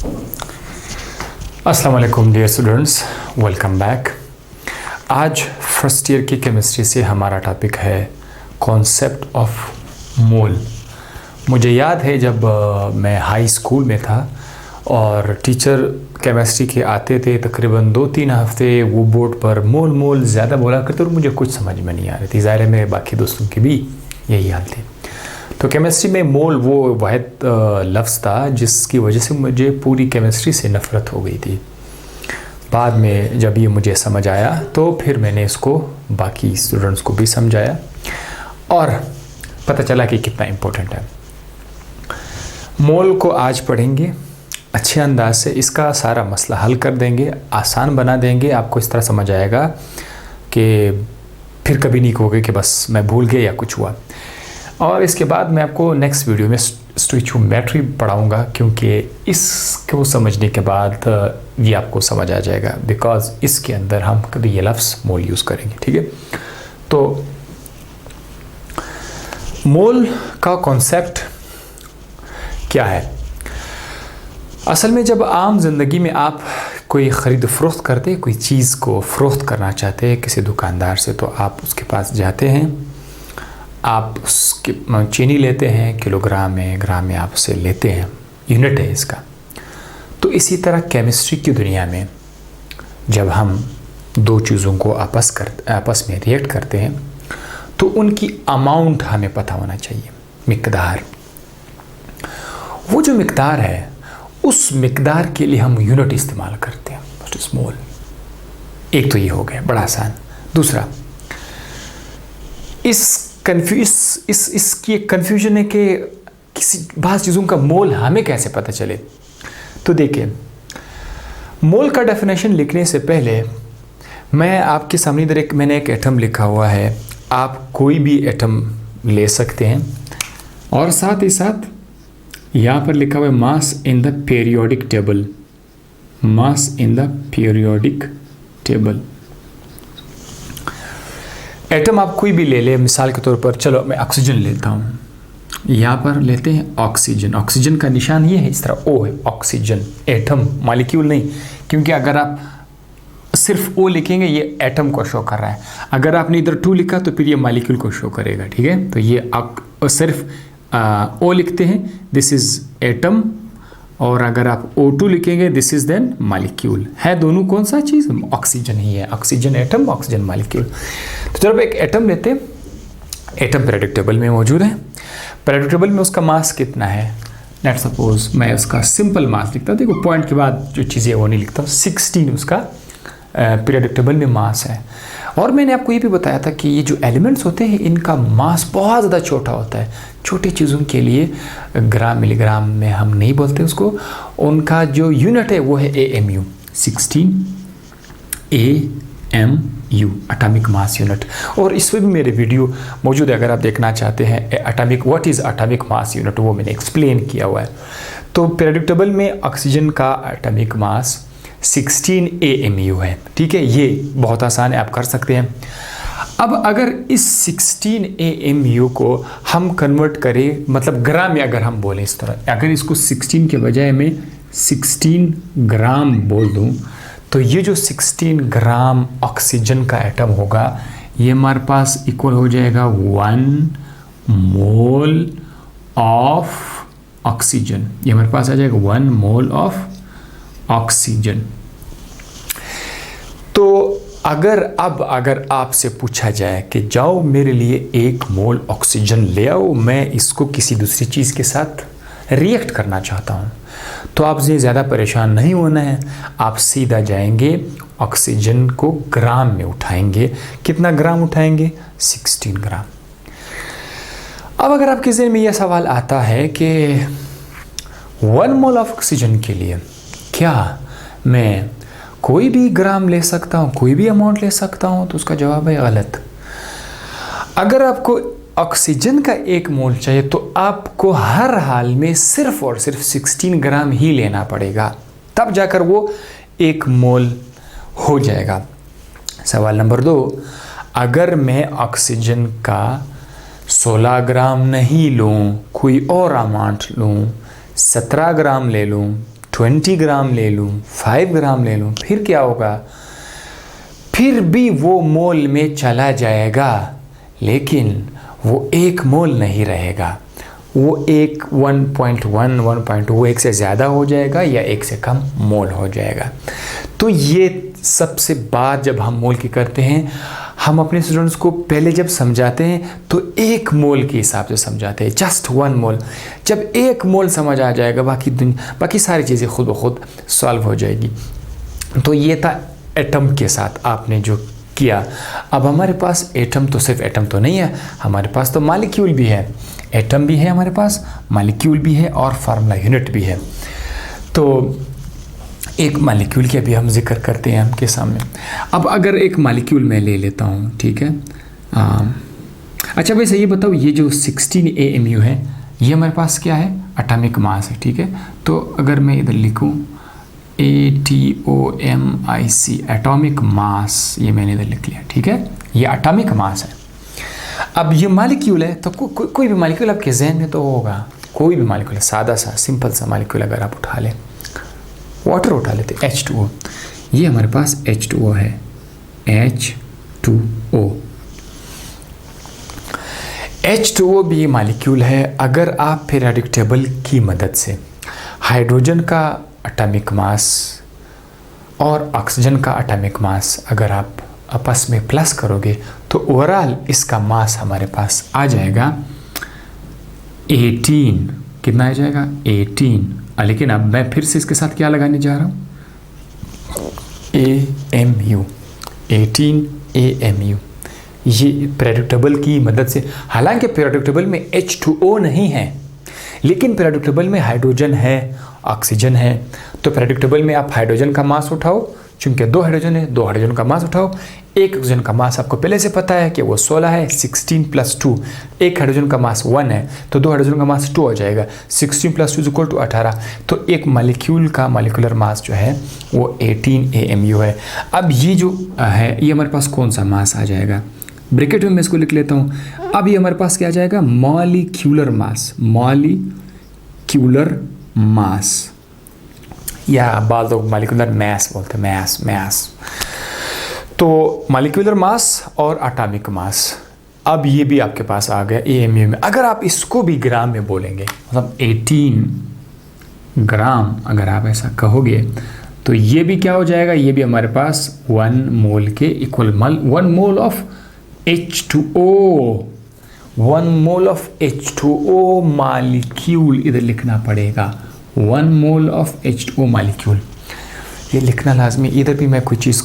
अस्सलाम वालेकुम dear students, welcome back. आज फर्स्ट ईयर की केमिस्ट्री से हमारा टॉपिक है कॉन्सेप्ट ऑफ मोल। मुझे याद है जब मैं हाई स्कूल में था और टीचर केमिस्ट्री के आते थे, तकरीबन 2-3 हफ्ते वो बोर्ड पर मोल मोल ज़्यादा बोला करते और मुझे कुछ समझ में नहीं आ रही थी। ज़ाहिर है मेरे बाकी दोस्तों की भी यही हाल थी। तो केमिस्ट्री में मोल वो वाहिद लफ्ज़ था जिसकी वजह से मुझे पूरी केमिस्ट्री से नफ़रत हो गई थी। बाद में जब ये मुझे समझ आया तो फिर मैंने इसको बाकी स्टूडेंट्स को भी समझाया और पता चला कि कितना इम्पोर्टेंट है। मोल को आज पढ़ेंगे अच्छे अंदाज से, इसका सारा मसला हल कर देंगे, आसान बना देंगे। आपको इस तरह समझ आएगा कि फिर कभी नहीं कहोगे कि बस मैं भूल गया या कुछ हुआ। और इसके बाद मैं आपको नेक्स्ट वीडियो में स्टोइचियोमेट्री पढ़ाऊँगा, क्योंकि इसको समझने के बाद ये आपको समझ आ जाएगा, बिकॉज इसके अंदर हम कभी ये लफ्ज़ मोल यूज़ करेंगे। ठीक है, तो मोल का कॉन्सेप्ट क्या है? असल में जब आम ज़िंदगी में आप कोई ख़रीद फ़रोख्त करते, कोई चीज़ को फ़रोख्त करना चाहते हैं किसी दुकानदार से, तो आप उसके पास जाते हैं, आप उसकी चीनी लेते हैं, किलोग्राम में, ग्राम में आप उसे लेते हैं, यूनिट है इसका। तो इसी तरह केमिस्ट्री की दुनिया में जब हम दो चीज़ों को आपस में रिएक्ट करते हैं तो उनकी अमाउंट हमें पता होना चाहिए, मिकदार। वो जो मिकदार है उस मिकदार के लिए हम यूनिट इस्तेमाल करते हैं, मोल। एक तो ये हो गया, बड़ा आसान। दूसरा, इसकी एक कन्फ्यूजन है कि किसी बात चीज़ों का मोल हमें कैसे पता चले। तो देखिए, मोल का डेफिनेशन लिखने से पहले मैं आपके सामने इधर मैंने एक एटम लिखा हुआ है। आप कोई भी एटम ले सकते हैं और साथ ही साथ यहाँ पर लिखा हुआ है mass in the periodic table, mass in the periodic table. Atom आप कोई भी ले ले, मिसाल के तौर पर चलो मैं ऑक्सीजन लेता हूँ। यहाँ पर लेते हैं ऑक्सीजन। ऑक्सीजन का निशान ये है, इस तरह ओ है, ऑक्सीजन। एटम, मॉलिक्यूल नहीं, क्योंकि अगर आप सिर्फ ओ लिखेंगे ये एटम को शो कर रहा है। अगर आपने इधर 2 लिखा तो फिर ये मॉलिक्यूल को शो करेगा। ठीक है, तो ये सिर्फ ओ लिखते हैं, दिस इज़ एटम, और अगर आप O2 लिखेंगे दिस इज़ देन मॉलिक्यूल। है दोनों कौन सा चीज़? ऑक्सीजन ही है। Oxygen atom, oxygen molecule. तो जब एक एटम लेते हैं, एटम पीरियोडिक टेबल में मौजूद है। पीरियोडिक टेबल में उसका मास कितना है? लेट सपोज मैं उसका सिंपल मास लिखता हूँ। देखो, पॉइंट के बाद जो चीज़ें वो नहीं लिखता हूँ। 16 उसका पीरियोडिक टेबल में मास है। और मैंने आपको ये भी बताया था कि ये जो एलिमेंट्स होते हैं इनका मास बहुत ज़्यादा छोटा होता है। छोटी चीज़ों के लिए ग्राम मिलीग्राम में हम नहीं बोलते उसको, उनका जो यूनिट है वो है AMU, 16 AMU, atomic mass unit. और इस पर भी मेरे वीडियो मौजूद है, अगर आप देखना चाहते हैं atomic what is atomic mass unit, वो मैंने एक्सप्लेन किया हुआ है। तो पीरियोडिक टेबल में ऑक्सीजन का एटॉमिक मास 16 AMU है। ठीक है, ये बहुत आसान है, आप कर सकते हैं। अब अगर इस 16 AMU को हम कन्वर्ट करें, मतलब ग्राम में अगर हम बोलें इस तरह, अगर इसको 16 के बजाय मैं 16 ग्राम बोल दूं, तो ये जो 16 ग्राम ऑक्सीजन का एटम होगा ये हमारे पास इक्वल हो जाएगा 1 मोल ऑफ ऑक्सीजन। ये हमारे पास आ जाएगा 1 मोल ऑफ ऑक्सीजन। तो अगर आपसे पूछा जाए कि जाओ मेरे लिए 1 मोल ऑक्सीजन ले आओ, मैं इसको किसी दूसरी चीज़ के साथ रिएक्ट करना चाहता हूँ, तो आपसे ज़्यादा परेशान नहीं होना है। आप सीधा जाएंगे, ऑक्सीजन को ग्राम में उठाएंगे। कितना ग्राम उठाएंगे? 16 ग्राम। अब अगर आपके ज़हन में यह सवाल आता है कि 1 मोल ऑफ ऑक्सीजन के लिए क्या मैं कोई भी ग्राम ले सकता हूँ, कोई भी अमाउंट ले सकता हूँ? तो उसका जवाब है गलत। अगर आपको ऑक्सीजन का 1 मोल चाहिए तो आपको हर हाल में सिर्फ और सिर्फ 16 ग्राम ही लेना पड़ेगा, तब जाकर वो 1 मोल हो जाएगा। सवाल नंबर 2, अगर मैं ऑक्सीजन का 16 ग्राम नहीं लूँ, कोई और अमाउंट लूँ, 17 ग्राम ले लूँ, 20 ग्राम ले लूँ, 5 ग्राम ले लूँ, फिर क्या होगा? फिर भी वो मोल में चला जाएगा, लेकिन वो 1 मोल नहीं रहेगा। वो 1.1 1.2 1 से ज़्यादा हो जाएगा या 1 से कम मोल हो जाएगा। तो ये सबसे बात जब हम मोल की करते हैं, हम अपने स्टूडेंट्स को पहले जब समझाते हैं तो 1 मोल के हिसाब से समझाते हैं, जस्ट 1 मोल। जब 1 मोल समझ आ जाएगा, बाकी सारी चीज़ें खुद ब खुद सॉल्व हो जाएगी। तो ये था एटम के साथ आपने जो किया। अब हमारे पास एटम तो सिर्फ एटम तो नहीं है, हमारे पास तो मॉलिक्यूल भी है। एटम भी है हमारे पास, मॉलिक्यूल भी है और फार्मूला यूनिट भी है। तो एक मॉलिक्यूल की अभी हम जिक्र करते हैं आपके सामने। अब अगर एक मॉलिक्यूल मैं ले लेता हूँ, ठीक है। अच्छा वैसे ये बताओ, ये जो 16 AMU है, ये हमारे पास क्या है? एटॉमिक मास है, ठीक है। तो अगर मैं इधर लिखूँ ATOMIC, एटॉमिक मास, ये मैंने इधर लिख लिया, ठीक है। ये एटॉमिक मास है। अब ये मॉलिक्यूल है, तो कोई भी मॉलिक्यूल आपके जहन में तो होगा, कोई भी मॉलिक्यूल है, सादा सा सिंपल सा मॉलिक्यूल अगर आप उठा लें, वाटर उठा लेते, H2O, ये हमारे पास H2O है, H2O। H2O भी मॉलिक्यूल है। अगर आप पीरियोडिक टेबल की मदद से हाइड्रोजन का एटॉमिक मास और ऑक्सीजन का एटॉमिक मास अगर आप आपस में प्लस करोगे तो ओवरऑल इसका मास हमारे पास आ जाएगा 18। कितना आ जाएगा? 18। लेकिन अब मैं फिर से इसके साथ क्या लगाने जा रहा हूँ? AMU, 18 AMU। ये पीरियोडिक टेबल की मदद से, हालांकि पीरियोडिक टेबल में H2O नहीं है, लेकिन पीरियोडिक टेबल में हाइड्रोजन है, ऑक्सीजन है। तो पीरियोडिक टेबल में आप हाइड्रोजन का मास उठाओ, चूंकि 2 हाइड्रोजन है, 2 हाइड्रोजन का मास उठाओ। एक ऑक्सीजन का मास आपको पहले से पता है कि वो 16 है, 16 + 2। एक हाइड्रोजन का मास 1 है, तो 2 हाइड्रोजन का मास 2 हो जाएगा, 16 + 2 = 18। तो एक मॉलिक्यूल का मॉलिक्यूलर मास जो है वो 18 AMU है। अब ये जो है, ये हमारे पास कौन सा मास आ जाएगा? ब्रैकेट में मैं इसको लिख लेता हूँ। अब ये हमारे पास क्या आ जाएगा? मॉलिक्यूलर मास, मॉलिक्यूलर मास, या बाद लोग मॉलिक्यूलर मास बोलते हैं, मास। तो मॉलिक्यूलर मास और एटॉमिक मास, अब ये भी आपके पास आ गया AMU में। अगर आप इसको भी ग्राम में बोलेंगे, मतलब 18 ग्राम अगर आप ऐसा कहोगे, तो ये भी क्या हो जाएगा? ये भी हमारे पास 1 मोल के equal, 1 mole of H2O, 1 mole of H2O molecule इधर लिखना पड़ेगा, 1 मोल ऑफ H2O मॉलिक्यूल, ये लिखना लाजमी। इधर भी मैं कोई चीज़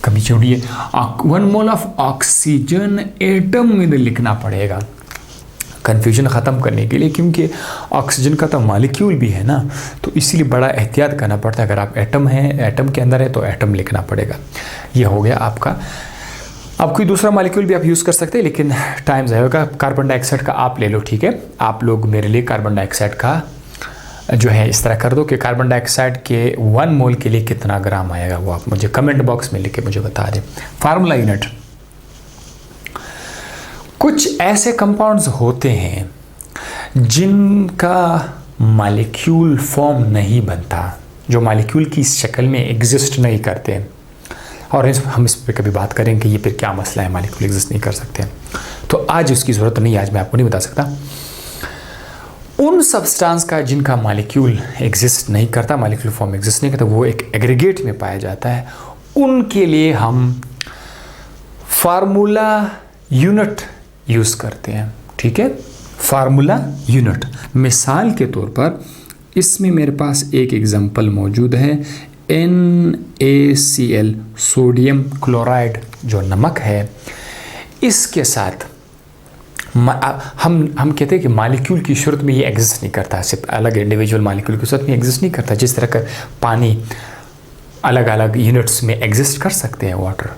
कमी छोड़ी है, 1 मोल ऑफ ऑक्सीजन एटम इधर लिखना पड़ेगा कन्फ्यूजन ख़त्म करने के लिए, क्योंकि ऑक्सीजन का तो मॉलिक्यूल भी है ना, तो इसीलिए बड़ा एहतियात करना पड़ता है। अगर आप एटम हैं, एटम के अंदर है, तो एटम लिखना पड़ेगा। ये हो गया आपका। अब कोई दूसरा मॉलिक्यूल भी आप यूज़ कर सकते हैं, लेकिन टाइम जाएगा। कार्बन डाइऑक्साइड का आप ले लो, ठीक है। आप लोग मेरे लिए कार्बन डाइऑक्साइड का जो है इस तरह कर दो कि कार्बन डाइऑक्साइड के 1 मोल के लिए कितना ग्राम आएगा, वो आप मुझे कमेंट बॉक्स में लिख के मुझे बता दें। फार्मूला यूनिट, कुछ ऐसे कंपाउंड्स होते हैं जिनका मॉलिक्यूल फॉर्म नहीं बनता, जो मॉलिक्यूल की शक्ल में एग्जिस्ट नहीं करते, और हम इस पर कभी बात करेंगे कि ये फिर क्या मसला है, मॉलिक्यूल एग्जिस्ट नहीं कर सकते। तो आज उसकी ज़रूरत नहीं, आज मैं आपको नहीं बता सकता। उन सब्सटेंस का जिनका मॉलिक्यूल एग्जिस्ट नहीं करता, मॉलिक्यूल फॉर्म एग्जिस्ट नहीं करता, वो एक एग्रीगेट में पाया जाता है, उनके लिए हम फार्मूला यूनिट यूज़ करते हैं, ठीक है। फार्मूला यूनिट, मिसाल के तौर पर इसमें मेरे पास एक एग्जांपल मौजूद है, NaCl, सोडियम क्लोराइड जो नमक है, इसके साथ हम कहते हैं कि मॉलिक्यूल की सूरत में ये एग्जिस्ट नहीं करता, सिर्फ अलग इंडिविजुअल मॉलिक्यूल की सूरत में एग्जिस्ट नहीं करता। जिस तरह का पानी अलग अलग यूनिट्स में एग्जिस्ट कर सकते हैं, वाटर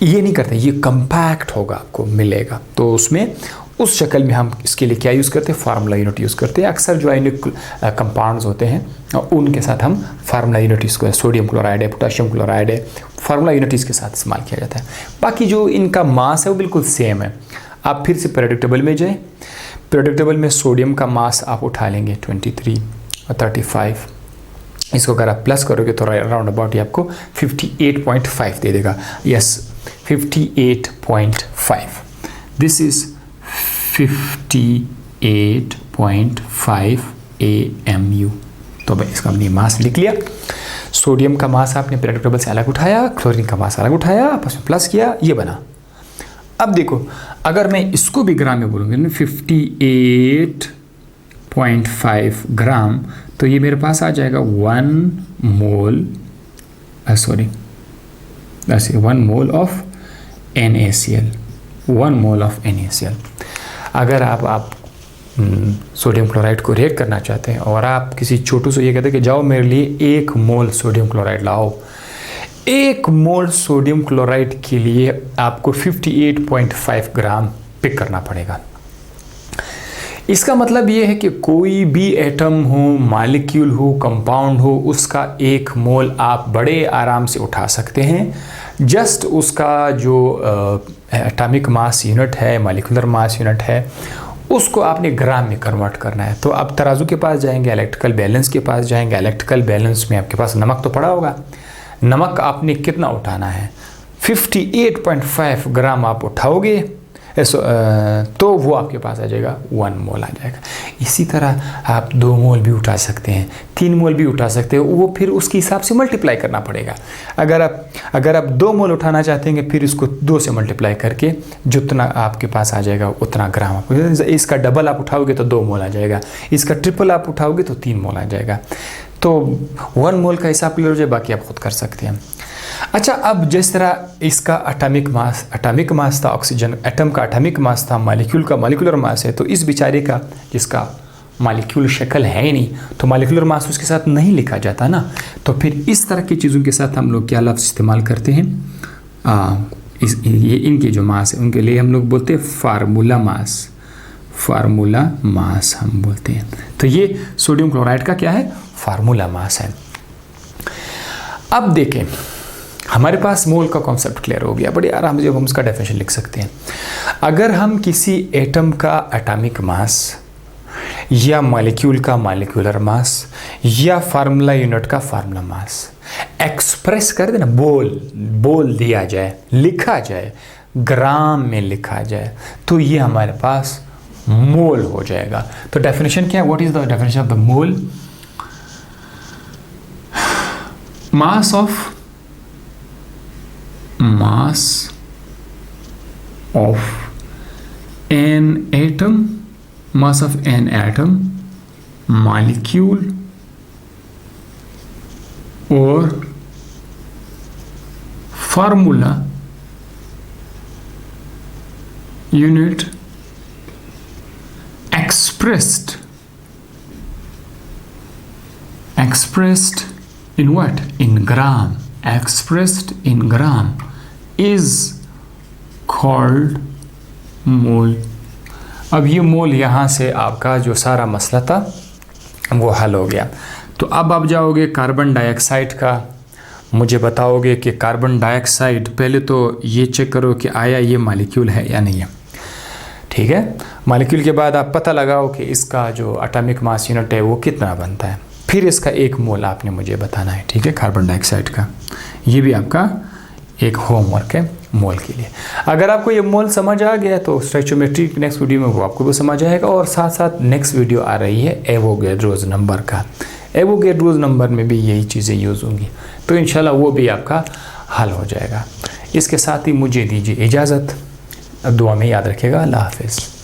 ये नहीं करता, ये कंपैक्ट होगा, आपको मिलेगा। तो उसमें उस शक्ल में हम इसके लिए क्या यूज़ करते हैं? फार्मूला यूनिट यूज़ करते हैं। अक्सर जो आयनिक कंपाउंड्स होते हैं उनके साथ हम फार्मूला यूनिट यूज़ करते हैं। सोडियम क्लोराइड है, पोटाशियम क्लोराइड है, फार्मूला यूनिट इसके साथ इस्तेमाल किया जाता है। बाकी जो इनका मास है वो बिल्कुल सेम है। आप फिर से पीरियोडिक टेबल में जाएं, पीरियोडिक टेबल में सोडियम का मास आप उठा लेंगे 23 और 35, इसको अगर आप प्लस करोगे तो राउंड अबाउट ये आपको 58.5 दे देगा। Yes 58.5, this is 58.5 AMU। तो भाई इसका हमने मास लिख लिया। सोडियम का मास आपने पीरियोडिक टेबल से अलग उठाया, क्लोरीन का मास अलग उठाया, आपस में प्लस किया, ये बना। अब देखो अगर मैं इसको भी ग्राम में बोलूँगा 58.5 ग्राम, तो ये मेरे पास आ जाएगा 1 mole of NaCl, 1 mole of NaCl। अगर आप सोडियम क्लोराइड को रिएक्ट करना चाहते हैं और आप किसी छोटू से ये कहते हैं कि जाओ मेरे लिए 1 मोल सोडियम क्लोराइड लाओ, 1 मोल सोडियम क्लोराइड के लिए आपको 58.5 ग्राम पिक करना पड़ेगा। इसका मतलब ये है कि कोई भी एटम हो, मॉलिक्यूल हो, कंपाउंड हो, उसका 1 मोल आप बड़े आराम से उठा सकते हैं। जस्ट उसका जो एटॉमिक मास यूनिट है, मॉलिक्यूलर मास यूनिट है, उसको आपने ग्राम में कन्वर्ट करना है। तो आप तराजू के पास जाएंगे, इलेक्ट्रिकल बैलेंस के पास जाएंगे, इलेक्ट्रिकल बैलेंस में आपके पास नमक तो पड़ा होगा, नमक आपने कितना उठाना है, 58.5 ग्राम आप उठाओगे तो वो आपके पास आ जाएगा 1 मोल आ जाएगा। इसी तरह आप 2 मोल भी उठा सकते हैं, 3 मोल भी उठा सकते हो, वो फिर उसके हिसाब से मल्टीप्लाई करना पड़ेगा। अगर आप 2 मोल उठाना चाहते हैं फिर इसको 2 से मल्टीप्लाई करके जितना आपके पास आ जाएगा उतना ग्राम। इसका डबल आप उठाओगे तो 2 मोल आ जाएगा, इसका ट्रिपल आप उठाओगे तो 3 मोल आ जाएगा। तो 1 मोल का हिसाब ले लीजिए, बाकी आप खुद कर सकते हैं। अच्छा, अब जिस तरह इसका एटॉमिक मास था ऑक्सीजन, एटम का एटॉमिक मास था, मॉलिक्यूल का मॉलिक्यूलर मास है, तो इस बेचारे का जिसका मॉलिक्यूल शक्ल है ही नहीं, तो मॉलिक्यूलर मास उसके साथ नहीं लिखा जाता ना। तो फिर इस तरह की चीज़ों के साथ हम लोग क्या लफ्ज़ इस्तेमाल करते हैं, ये इनके जो मास है उनके लिए हम लोग बोलते हैं फार्मूला मास हम बोलते हैं। तो ये सोडियम क्लोराइड का क्या है, फार्मूला मास है। अब देखें, हमारे पास मोल का कॉन्सेप्ट क्लियर हो गया, बड़ी आराम से हम उसका डेफिनेशन लिख सकते हैं। अगर हम किसी एटम का एटॉमिक मास या मॉलिक्यूल का मॉलिक्यूलर मास या फार्मूला यूनिट का फार्मूला मास एक्सप्रेस कर देना, बोल दिया जाए, लिखा जाए, ग्राम में लिखा जाए, तो ये हमारे पास मोल हो जाएगा। तो डेफिनेशन क्या है, what is the definition of the mole? Mass of an atom, molecule or formula unit expressed in what? In gram. Expressed in gram is called मोल। अब ये मोल यहाँ से आपका जो सारा मसला था वो हल हो गया। तो अब आप जाओगे कार्बन डाइऑक्साइड का, मुझे बताओगे कि कार्बन डाइऑक्साइड, पहले तो ये चेक करो कि आया ये मॉलिक्यूल है या नहीं है, ठीक है। मॉलिक्यूल के बाद आप पता लगाओ कि इसका जो एटॉमिक मास यूनिट है वो कितना बनता है, फिर इसका 1 मोल आपने मुझे बताना है, ठीक है, कार्बन डाइऑक्साइड का। ये भी आपका एक होमवर्क है मोल के लिए। अगर आपको ये मोल समझ आ गया तो स्टोइचियोमेट्री नेक्स्ट वीडियो में वो आपको भी समझ आएगा। और साथ साथ नेक्स्ट वीडियो आ रही है एवोगैड्रोज नंबर का, एवोगैड्रोज नंबर में भी यही चीज़ें यूज़ होंगी, तो इंशाल्लाह वो भी आपका हल हो जाएगा। इसके साथ ही मुझे दीजिए इजाज़त, दुआ में याद रखिएगा। अल्लाह हाफिज़।